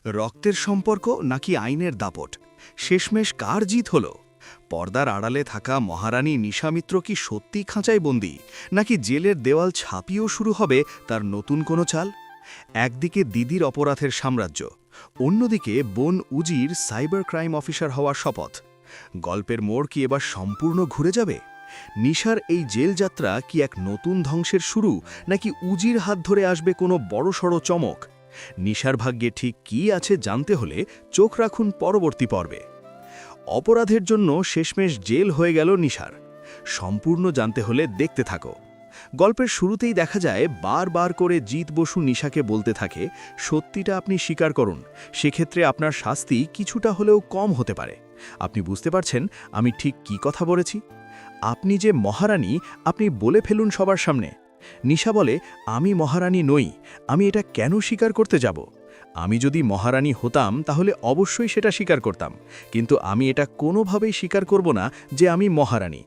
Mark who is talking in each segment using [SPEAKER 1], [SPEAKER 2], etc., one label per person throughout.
[SPEAKER 1] রক্তের সম্পর্ক নাকি আইনের দাপট, শেষমেশ কার জিত হল? পর্দার আড়ালে থাকা মহারানী নিশামিত্র কি সত্যি খাঁচায় বন্দী, নাকি জেলের দেওয়াল ছাপিয়েও শুরু হবে তার নতুন কোনো চাল? একদিকে দিদির অপরাধের সাম্রাজ্য, অন্যদিকে বোন উজির সাইবার ক্রাইম অফিসার হওয়ার শপথ। গল্পের মোড় কি এবার সম্পূর্ণ ঘুরে যাবে? নিশার এই জেলযাত্রা কি এক নতুন ধ্বংসের শুরু, নাকি উজির হাত ধরে আসবে কোনো বড়সড় চমক? নিশার ভাগ্যে ঠিক কী আছে জানতে হলে চোখ রাখুন পরবর্তী পর্বে। অপরাধের জন্য শেষমেশ জেল হয়ে গেল নিশার। সম্পূর্ণ জানতে হলে দেখতে থাকো। গল্পের শুরুতেই দেখা যায় বারবার করে জিত বসু নিশাকে বলতে থাকে, সত্যিটা আপনি স্বীকার করুন, সেক্ষেত্রে আপনার শাস্তি কিছুটা হলেও কম হতে পারে। আপনি বুঝতে পারছেন আমি ঠিক কী কথা বলেছি? আপনি যে মহারানী, আপনি বলে ফেলুন সবার সামনে। নিশা বলে, আমি মহারানী নই, আমি এটা কেন স্বীকার করতে যাব? আমি যদি মহারানী হতাম তাহলে অবশ্যই সেটা স্বীকার করতাম, কিন্তু আমি এটা কোনোভাবেই স্বীকার করব না যে আমি মহারানী।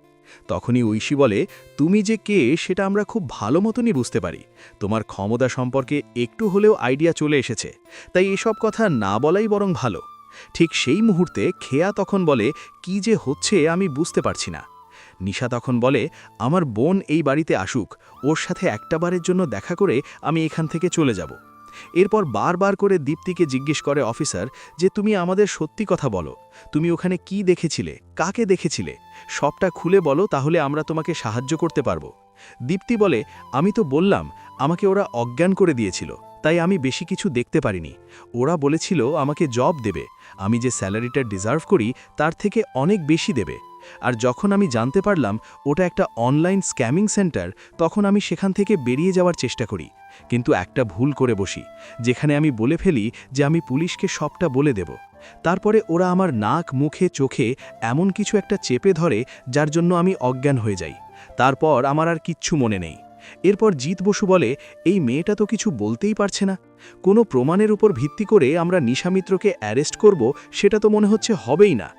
[SPEAKER 1] তখনই ঐশী বলে, তুমি যে কে সেটা আমরা খুব ভালো মতনই বুঝতে পারি। তোমার ক্ষমতা সম্পর্কে একটু হলেও আইডিয়া চলে এসেছে, তাই এসব কথা না বলাই বরং ভালো। ঠিক সেই মুহূর্তে খেয়া তখন বলে, কি যে হচ্ছে আমি বুঝতে পারছি না। নিশা তখন বলে, আমার বোন এই বাড়িতে আসুক, ওর সাথে একটাবারের জন্য দেখা করে আমি এখান থেকে চলে যাব। এরপর বারবার করে দীপ্তিকে জিজ্ঞেস করে অফিসার যে তুমি আমাদের সত্যি কথা বলো, তুমি ওখানে কি দেখেছিলে, কাকে দেখেছিলে, সবটা খুলে বলো, তাহলে আমরা তোমাকে সাহায্য করতে পারবো। দীপ্তি বলে, আমি তো বললাম আমাকে ওরা অজ্ঞান করে দিয়েছিল, তাই আমি বেশি কিছু দেখতে পারিনি। ওরা বলেছিল আমাকে জব দেবে, আমি যে স্যালারিটা ডিজার্ভ করি তার থেকে অনেক বেশি দেবে। আর যখন আমি জানতে পারলাম ওটা একটা অনলাইন স্ক্যামিং সেন্টার, তখন আমি সেখান থেকে বেরিয়ে যাওয়ার চেষ্টা করি, কিন্তু একটা ভুল করে বসি, যেখানে আমি বলে ফেলি যে আমি পুলিশকে সবটা বলে দেব। তারপরে ওরা আমার নাক, মুখে, চোখে এমন কিছু একটা চেপে ধরে যার জন্য আমি অজ্ঞান হয়ে যাই। তারপর আমার আর কিচ্ছু মনে নেই। এরপর জিত বসু বলে, এই মেয়েটা তো কিছু বলতেই পারছে না, কোনো প্রমাণের উপর ভিত্তি করে আমরা নিশামিত্রকে অ্যারেস্ট করব সেটা তো মনে হচ্ছে হবেই না।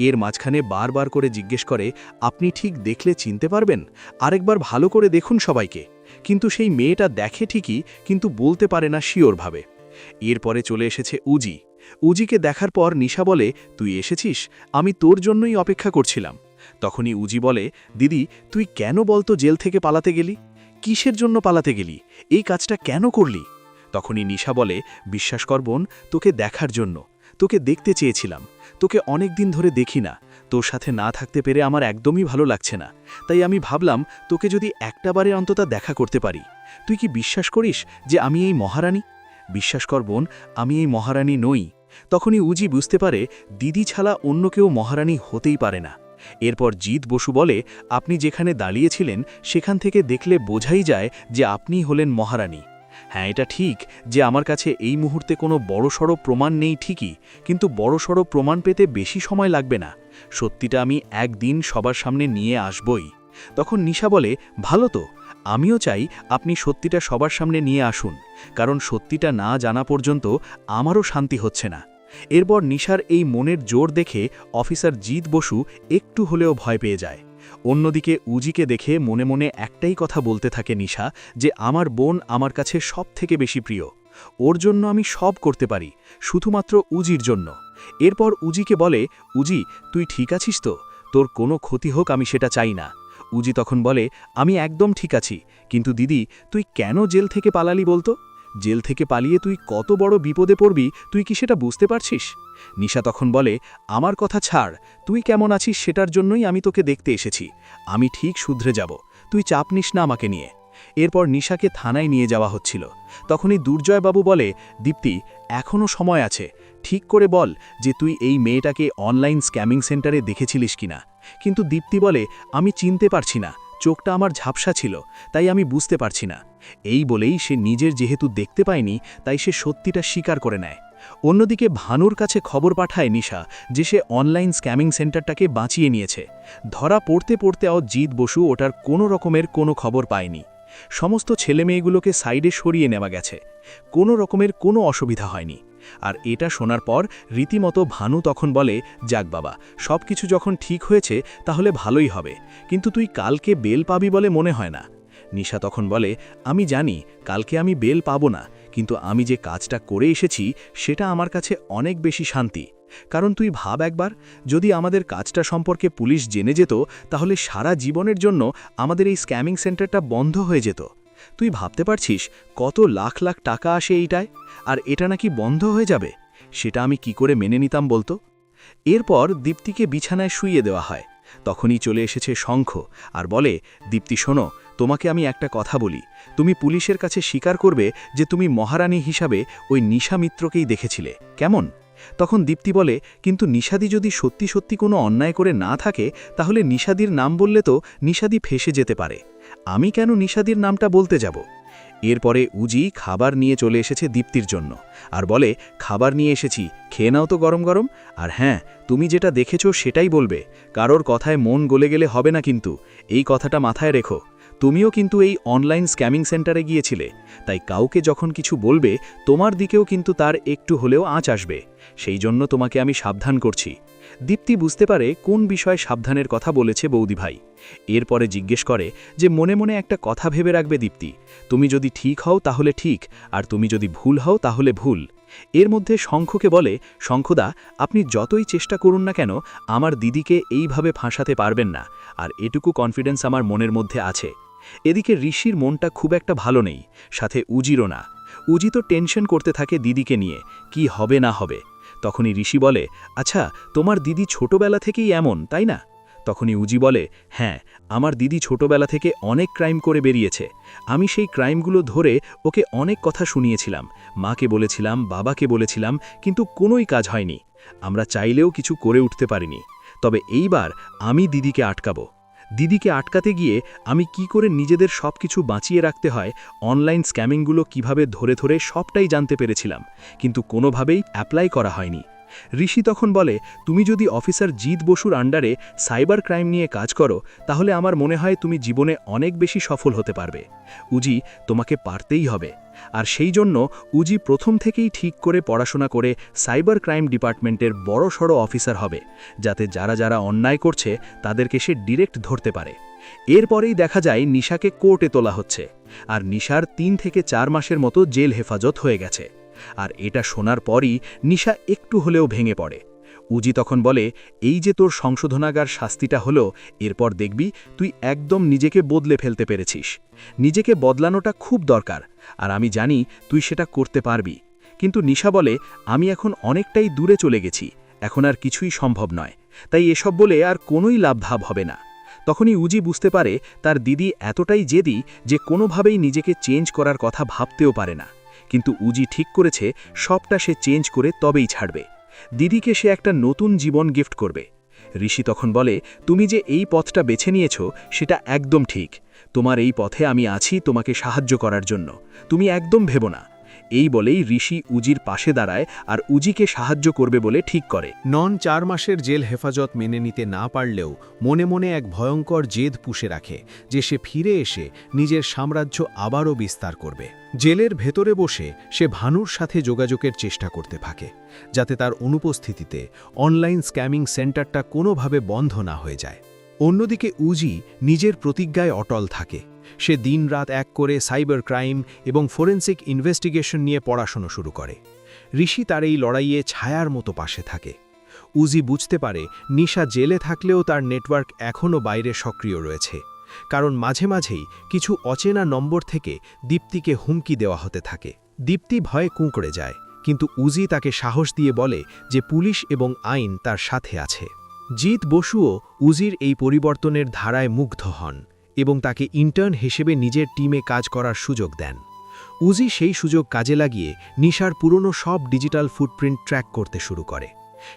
[SPEAKER 1] এর মাঝখানে বারবার করে জিজ্ঞেস করে, আপনি ঠিক দেখলে চিনতে পারবেন, আরেকবার ভালো করে দেখুন সবাইকে। কিন্তু সেই মেয়েটা দেখে ঠিকই, কিন্তু বলতে পারে না শিওরভাবে। এরপরে চলে এসেছে উজি। উজিকে দেখার পর নিশা বলে, তুই এসেছিস, আমি তোর জন্যই অপেক্ষা করছিলাম। তখনই উজি বলে, দিদি তুই কেন বলতো জেল থেকে পালাতে গেলি, কিসের জন্য পালাতে গেলি, এই কাজটা কেন করলি? তখনই নিশা বলে, বিশ্বাস কর বোন, তোকে দেখার জন্য, তোকে দেখতে চেয়েছিলাম, তোকে অনেক দিন ধরে দেখি না, তোর সাথে না থাকতে পেরে আমার একদমই ভালো লাগছে না, তাই আমি ভাবলাম তোকে যদি একটাবারে অন্তত দেখা করতে পারি। তুই কি বিশ্বাস করিস যে আমি এই মহারানী? বিশ্বাস কর বোন, আমি এই মহারানী নই। তখনই উজি বুঝতে পারে দিদি ছাড়া অন্য কেউ মহারানী হতেই পারে না। এরপর জিত বসু বলে, আপনি যেখানে দাঁড়িয়েছিলেন সেখান থেকে দেখলে বোঝাই যায় যে আপনিই হলেন মহারানী। হ্যাঁ, এটা ঠিক যে আমার কাছে এই মুহূর্তে কোনো বড়সড় প্রমাণ নেই ঠিকই, কিন্তু বড়সড় প্রমাণ পেতে বেশি সময় লাগবে না। সত্যিটা আমি একদিন সবার সামনে নিয়ে আসবই। তখন নিশা বলে, ভালো তো, আমিও চাই আপনি সত্যিটা সবার সামনে নিয়ে আসুন, কারণ সত্যিটা না জানা পর্যন্ত আমারও শান্তি হচ্ছে না। এরপর নিশার এই মনের জোর দেখে অফিসার জিত বসু একটু হলেও ভয় পেয়ে যায়। অন্যদিকে উজিকে দেখে মনে মনে একটাই কথা বলতে থাকে নিশা, যে আমার বোন আমার কাছে সব থেকে বেশি প্রিয়, ওর জন্য আমি সব করতে পারি, শুধুমাত্র উজির জন্য। এরপর উজিকে বলে, উজি তুই ঠিক আছিস তো, তোর কোনো ক্ষতি হোক আমি সেটা চাই না। উজি তখন বলে, আমি একদম ঠিক আছি, কিন্তু দিদি তুই কেন জেল থেকে পালালি বলতো? জেল থেকে পালিয়ে তুই কত বড় বিপদে পড়বি তুই কি সেটা বুঝতে পারছিস? নিশা তখন বলে, আমার কথা ছাড়, তুই কেমন আছিস সেটার জন্যই আমি তোকে দেখতে এসেছি, আমি ঠিক শুধরে যাব, তুই চাপ নিস না আমাকে নিয়ে। এরপর নিশাকে থানায় নিয়ে যাওয়া হচ্ছিল। তখনই দুর্জয়বাবু বলে, দীপ্তি এখনও সময় আছে, ঠিক করে বল যে তুই এই মেয়েটাকে অনলাইন স্ক্যামিং সেন্টারে দেখেছিলিস কিনা। কিন্তু দীপ্তি বলে, আমি চিনতে পারছি না, চোখটা আমার ঝাপসা ছিল, তাই আমি বুঝতে পারছি না। এই বলেই সে নিজের যেহেতু দেখতে পায়নি, তাই সে সত্যিটা স্বীকার করে নেয়। অন্যদিকে ভানুর কাছে খবর পাঠায় নিশা যে সে অনলাইন স্ক্যামিং সেন্টারটাকে বাঁচিয়ে নিয়েছে। ধরা পড়তে পড়তেও জিত বসু ওটার কোনো রকমের কোনো খবর পায়নি। সমস্ত ছেলেমেয়েগুলোকে সাইডে সরিয়ে নেওয়া গেছে, কোনো রকমের কোনো অসুবিধা হয়নি। আর এটা শোনার পর রীতিমতো ভানু তখন বলে, যাক বাবা, সব কিছু যখন ঠিক হয়েছে তাহলে ভালোই হবে, কিন্তু তুই কালকে বেল পাবি বলে মনে হয় না। নিশা তখন বলে, আমি জানি কালকে আমি বেল পাবো না, কিন্তু আমি যে কাজটা করে এসেছি সেটা আমার কাছে অনেক বেশি শান্তি। কারণ তুই ভাব একবার, যদি আমাদের কাজটা সম্পর্কে পুলিশ জেনে যেত তাহলে সারা জীবনের জন্য আমাদের এই স্ক্যামিং সেন্টারটা বন্ধ হয়ে যেত। তুই ভাবতে পারছিস কত লাখ লাখ টাকা আসে এইটায়, আর এটা নাকি বন্ধ হয়ে যাবে? সেটা আমি কি করে মেনে নিতাম বলতো? এরপর দীপ্তিকে বিছানায় শুইয়ে দেওয়া হয়। তখনই চলে এসেছে শঙ্খ আর বলে, দীপ্তি শোনো, তোমাকে আমি একটা কথা বলি, তুমি পুলিশের কাছে স্বীকার করবে যে তুমি মহারানী হিসাবে ওই নিশা মিত্রকেই দেখেছিলে, কেমন? তখন দীপ্তি বলে, কিন্তু নিশাদি যদি সত্যি সত্যি কোনো অন্যায় করে না থাকে তাহলে নিশাদির নাম বললে তো নিশাদি ফেসে যেতে পারে। আমি কেন নিশাদির নামটা বলতে যাব? এরপরে উজি খাবার নিয়ে চলে এসেছে দীপ্তির জন্য আর বলে, খাবার নিয়ে এসেছি, খেয়ে নাও তো গরম গরম। আর হ্যাঁ, তুমি যেটা দেখেছো সেটাই বলবে, কারোর কথায় মন গলে গেলে হবে না, কিন্তু এই কথাটা মাথায় রেখো। তুমিও কিন্তু এই অনলাইন স্ক্যামিং সেন্টারে গিয়েছিলে, তাই কাউকে যখন কিছু বলবে তোমার দিকেও কিন্তু তার একটু হলেও আঁচ আসবে। সেই জন্য তোমাকে আমি সাবধান করছি। দীপ্তি বুঝতে পারে কোন বিষয়ে সাবধানের কথা বলেছে বৌদি ভাই। এরপরে জিজ্ঞেস করে যে মনে মনে একটা কথা ভেবে রাখবে দীপ্তি, তুমি যদি ঠিক হও তাহলে ঠিক, আর তুমি যদি ভুল হও তাহলে ভুল। এর মধ্যে শঙ্খকে বলে, শঙ্খদা, আপনি যতই চেষ্টা করুন না কেন আমার দিদিকে এইভাবে ফাঁসাতে পারবেন না, আর এটুকু কনফিডেন্স আমার মনের মধ্যে আছে। এদিকে ঋষির মনটা খুব একটা ভালো নেই, সাথে উজিরও না। উজি তো টেনশন করতে থাকে দিদিকে নিয়ে, কি হবে না হবে। তখনই ঋষি বলে, আচ্ছা, তোমার দিদি ছোটবেলা থেকেই এমন, তাই না? তখনই উজি বলে, হ্যাঁ, আমার দিদি ছোটবেলা থেকে অনেক ক্রাইম করে বেরিয়েছে। আমি সেই ক্রাইমগুলো ধরে ওকে অনেক কথা শুনিয়েছিলাম, মাকে বলেছিলাম, বাবাকে বলেছিলাম, কিন্তু কোনোই কাজ হয়নি। আমরা চাইলেও কিছু করে উঠতে পারিনি। তবে এইবার আমি দিদিকে আটকাবো। দিদিকে আটকাতে গিয়ে আমি কি করে নিজেদের সব কিছু বাঁচিয়ে রাখতে হয়, অনলাইন স্ক্যামিংগুলো কিভাবে ধরে ধরে সবটাই জানতে পেরেছিলাম, কিন্তু কোনোভাবেই অ্যাপ্লাই করা হয়নি। ঋষি তখন বলে, তুমি যদি অফিসার জিৎ বসুর আন্ডারে সাইবার ক্রাইম নিয়ে কাজ করো তাহলে আমার মনে হয় তুমি জীবনে অনেক বেশি সফল হতে পারবে। উজি, তোমাকে পারতেই হবে। আর সেই জন্য উজি প্রথম থেকেই ঠিক করে পড়াশোনা করে সাইবার ক্রাইম ডিপার্টমেন্টের বড়সড় অফিসার হবে, যাতে যারা যারা অন্যায় করছে তাদেরকে সে ডিরেক্ট ধরতে পারে। এরপরেই দেখা যায় নিশাকে কোর্টে তোলা হচ্ছে, আর নিশার 3 থেকে 4 মাসের মতো জেল হেফাজত হয়ে গেছে। আর এটা শোনার পরই নিশা একটু হলেও ভেঙে পড়ে। উজি তখন বলে, এই যে তোর সংশোধনাগার শাস্তিটা হলো, এরপর দেখবি তুই একদম নিজেকে বদলে ফেলতে পেরেছিস। নিজেকে বদলানোটা খুব দরকার, আর আমি জানি তুই সেটা করতে পারবি। কিন্তু নিশা বলে, আমি এখন অনেকটাই দূরে চলে গেছি, এখন আর কিছুই সম্ভব নয়, তাই এসব বলে আর কোনোই লাভভাব হবে না। তখনই উজি বুঝতে পারে তার দিদি এতটাই জেদি যে কোনোভাবেই নিজেকে চেঞ্জ করার কথা ভাবতেও পারে না। কিন্তু উজি ঠিক করেছে সবটা সে চেঞ্জ করে তবেই ছাড়বে। দিদিকে সে একটা নতুন জীবন গিফট করবে। ঋষি তখন বলে, তুমি যে এই পথটা বেছে নিয়েছ সেটা একদম ঠিক। তোমার এই পথে আমি আছি তোমাকে সাহায্য করার জন্য, তুমি একদম ভেবো না। এই বলেই ঋষি উজির পাশে দাঁড়ায় আর উজিকে সাহায্য করবে বলে ঠিক করে।
[SPEAKER 2] 4 মাসের জেল হেফাজত মেনে নিতে না পারলেও মনে মনে এক ভয়ঙ্কর জেদ পুষে রাখে যে সে ফিরে এসে নিজের সাম্রাজ্য আবারও বিস্তার করবে। জেলের ভেতরে বসে সে ভানুর সাথে যোগাযোগের চেষ্টা করতে থাকে, যাতে তার অনুপস্থিতিতে অনলাইন স্ক্যামিং সেন্টারটা কোনোভাবে বন্ধ না হয়ে যায়। অন্যদিকে উজি নিজের প্রতিজ্ঞায় অটল থাকে। সে দিনরাত এক করে সাইবার ক্রাইম এবং ফরেন্সিক ইনভেস্টিগেশন নিয়ে পড়াশোনা শুরু করে। ঋষি তার এই লড়াইয়ে ছায়ার মতো পাশে থাকে। উজি বুঝতে পারে নিশা জেলে থাকলেও তার নেটওয়ার্ক এখনও বাইরে সক্রিয় রয়েছে, কারণ মাঝে মাঝেই কিছু অচেনা নম্বর থেকে দীপ্তিকে হুমকি দেওয়া হতে থাকে। দীপ্তি ভয়ে কুঁকড়ে যায়, কিন্তু উজি তাকে সাহস দিয়ে বলে যে পুলিশ এবং আইন তার সাথে আছে। জিৎ বসুও উজির এই পরিবর্তনের ধারায় মুগ্ধ হন এবং তাকে ইন্টার্ন হিসেবে নিজের টিমে কাজ করার সুযোগ দেন। উজি সেই সুযোগ কাজে লাগিয়ে নিশার পুরনো সব ডিজিটাল ফুটপ্রিন্ট ট্র্যাক করতে শুরু করে।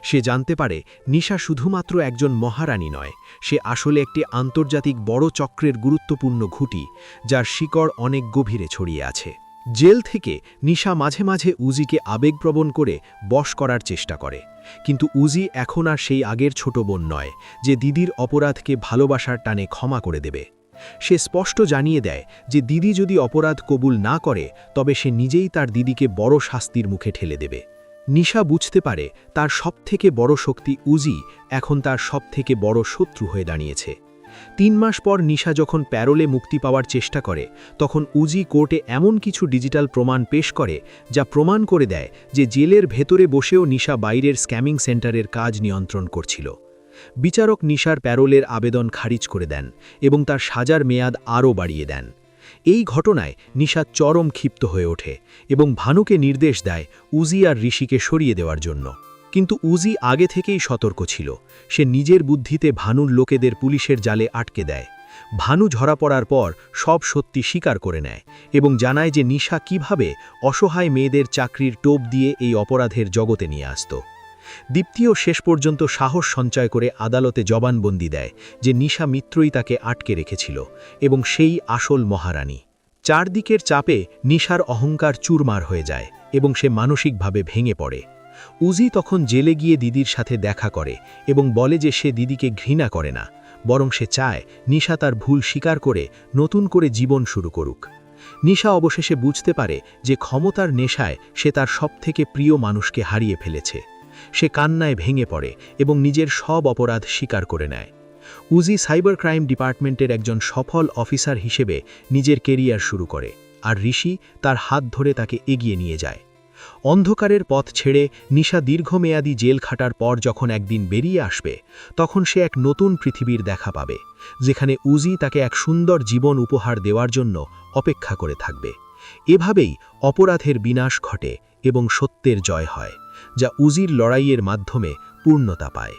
[SPEAKER 2] সে জানতে পারে নিশা শুধুমাত্র একজন মহারানী নয়, সে আসলে একটি আন্তর্জাতিক বড় চক্রের গুরুত্বপূর্ণ ঘুঁটি, যার শিকড় অনেক গভীরে ছড়িয়ে আছে। জেল থেকে নিশা মাঝে মাঝে উজিকে আবেগপ্রবণ করে বশ করার চেষ্টা করে, কিন্তু উজি এখন আর সেই আগের ছোট বোন নয় যে দিদির অপরাধকে ভালোবাসার টানে ক্ষমা করে দেবে। সে স্পষ্ট জানিয়ে দেয় যে দিদি যদি অপরাধ কবুল না করে তবে সে নিজেই তার দিদিকে বড় শাস্তির মুখে ঠেলে দেবে। নিশা বুঝতে পারে তার সবথেকে বড় শক্তি উজি এখন তার সবথেকে বড় শত্রু হয়ে দাঁড়িয়েছে। 3 মাস পর নিশা যখন প্যারোলে মুক্তি পাওয়ার চেষ্টা করে তখন উজি কোর্টে এমন কিছু ডিজিটাল প্রমাণ পেশ করে যা প্রমাণ করে দেয় যে জেলের ভেতরে বসেও নিশা বাইরের স্ক্যামিং সেন্টারের কাজ নিয়ন্ত্রণ করছিল। বিচারক নিশার প্যারোলের আবেদন খারিজ করে দেন এবং তার সাজার মেয়াদ আরও বাড়িয়ে দেন। এই ঘটনায় নিশা চরম ক্ষিপ্ত হয়ে ওঠে এবং ভানুকে নির্দেশ দেয় উজি আর ঋষিকে সরিয়ে দেওয়ার জন্য। কিন্তু উজি আগে থেকেই সতর্ক ছিল। সে নিজের বুদ্ধিতে ভানুর লোকেদের পুলিশের জালে আটকে দেয়। ভানু ধরা পড়ার পর সব সত্যি স্বীকার করে নেয় এবং জানায় যে নিশা কিভাবে অসহায় মেয়েদের চাকরির টোপ দিয়ে এই অপরাধের জগতে নিয়ে আসত। দীপ্তিও শেষ পর্যন্ত সাহস সঞ্চয় করে আদালতে জবানবন্দি দেয় যে নিশা মিত্রই তাকে আটকে রেখেছিল এবং সেই আসল মহারানী। চারদিকের চাপে নিশার অহংকার চুরমার হয়ে যায় এবং সে মানসিকভাবে ভেঙে পড়ে। উজি তখন জেলে গিয়ে দিদির সাথে দেখা করে এবং বলে যে সে দিদিকে ঘৃণা করে না, বরং সে চায় নিশা তার ভুল স্বীকার করে নতুন করে জীবন শুরু করুক। নিশা অবশেষে বুঝতে পারে যে ক্ষমতার নেশায় সে তার সবথেকে প্রিয় মানুষকে হারিয়ে ফেলেছে। সে কান্নায় ভেঙে পড়ে এবং নিজের সব অপরাধ স্বীকার করে নেয়। উজি সাইবার ক্রাইম ডিপার্টমেন্টের একজন সফল অফিসার হিসেবে নিজের কেরিয়ার শুরু করে, আর ঋষি তার হাত ধরে তাকে এগিয়ে নিয়ে যায়। অন্ধকারের পথ ছেড়ে নিশা দীর্ঘমেয়াদী জেল খাটার পর যখন একদিন বেরিয়ে আসবে, তখন সে এক নতুন পৃথিবীর দেখা পাবে, যেখানে উজি তাকে এক সুন্দর জীবন উপহার দেওয়ার জন্য অপেক্ষা করে থাকবে। এভাবেই অপরাধের বিনাশ ঘটে এবং সত্যের জয় হয়, যা উজির লড়াইয়ের মাধ্যমে পূর্ণতা পায়।